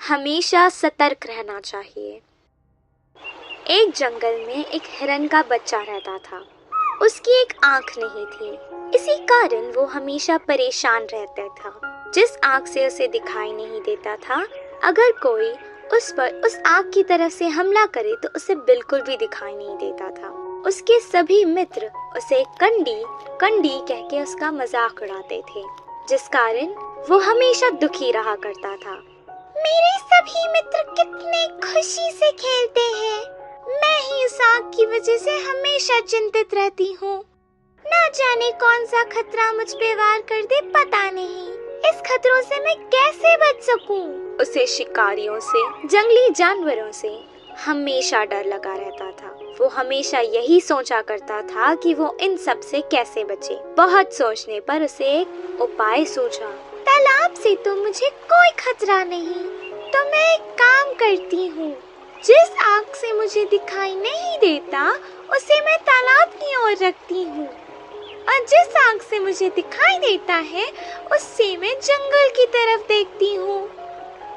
हमेशा सतर्क रहना चाहिए। एक जंगल में एक हिरन का बच्चा रहता था। उसकी एक आंख नहीं थी, इसी कारण वो हमेशा परेशान रहता था। जिस आंख से उसे दिखाई नहीं देता था, अगर कोई उस आंख की तरफ से हमला करे तो उसे बिल्कुल भी दिखाई नहीं देता था। उसके सभी मित्र उसे कंडी कंडी कह के उसका मजाक उड़ाते थे, जिस कारण वो हमेशा दुखी रहा करता था। मेरे सभी मित्र कितने खुशी से खेलते हैं, मैं ही इस आग की वजह से हमेशा चिंतित रहती हूँ। ना जाने कौन सा खतरा मुझ पे वार कर दे, पता नहीं इस खतरों से मैं कैसे बच सकूं। उसे शिकारियों से, जंगली जानवरों से हमेशा डर लगा रहता था। वो हमेशा यही सोचा करता था कि वो इन सब से कैसे बचे। बहुत सोचने पर उसे एक उपाय सूझा। तालाब से तो मुझे कोई खतरा नहीं, तो मैं एक काम करती हूँ। जिस आग से मुझे दिखाई नहीं देता उसे मैं तालाब की ओर रखती हूँ, और जिस आग से मुझे दिखाई देता है उससे मैं जंगल की तरफ देखती हूँ।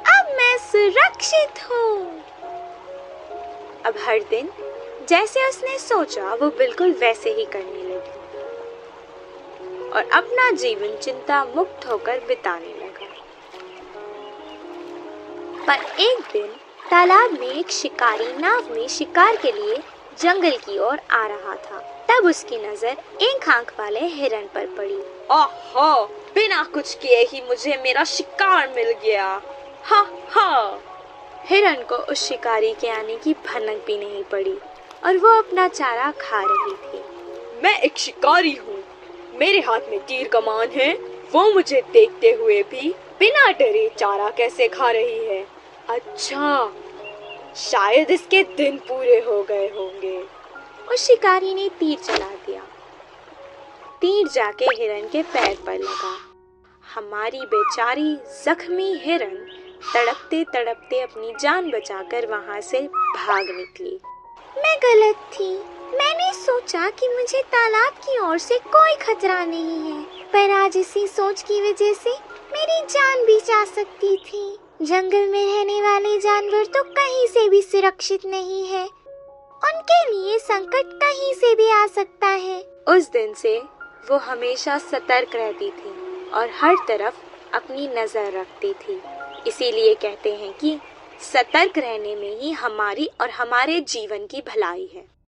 अब मैं सुरक्षित हूँ। अब हर दिन जैसे उसने सोचा वो बिल्कुल वैसे ही करने लगी और अपना जीवन चिंता मुक्त होकर बिताने लगा। पर एक दिन तालाब में एक शिकारी नाव में शिकार के लिए जंगल की ओर आ रहा था। तब उसकी नजर एक आंख वाले हिरन पर पड़ी। ओहो, बिना कुछ किए ही मुझे मेरा शिकार मिल गया। हा हा। हिरन को उस शिकारी के आने की भनक भी नहीं पड़ी और वो अपना चारा खा रही थी। मैं एक शिकारी हूँ, मेरे हाथ में तीर कमान है। वो मुझे देखते हुए भी बिना डरे चारा कैसे खा रही है। अच्छा, शायद इसके दिन पूरे हो गए होंगे। उस शिकारी ने तीर चला दिया। तीर जाके हिरन के पैर पर लगा। हमारी बेचारी जख्मी हिरन तड़पते तड़पते अपनी जान बचाकर वहां से भाग निकली। मैं गलत थी, मैंने सोचा कि मुझे तालाब की ओर से कोई खतरा नहीं है, पर आज इसी सोच की वजह से मेरी जान भी जा सकती थी। जंगल में रहने वाले जानवर तो कहीं से भी सुरक्षित नहीं है, उनके लिए संकट कहीं से भी आ सकता है। उस दिन से वो हमेशा सतर्क रहती थी और हर तरफ अपनी नजर रखती थी। इसीलिए कहते हैं कि सतर्क रहने में ही हमारी और हमारे जीवन की भलाई है।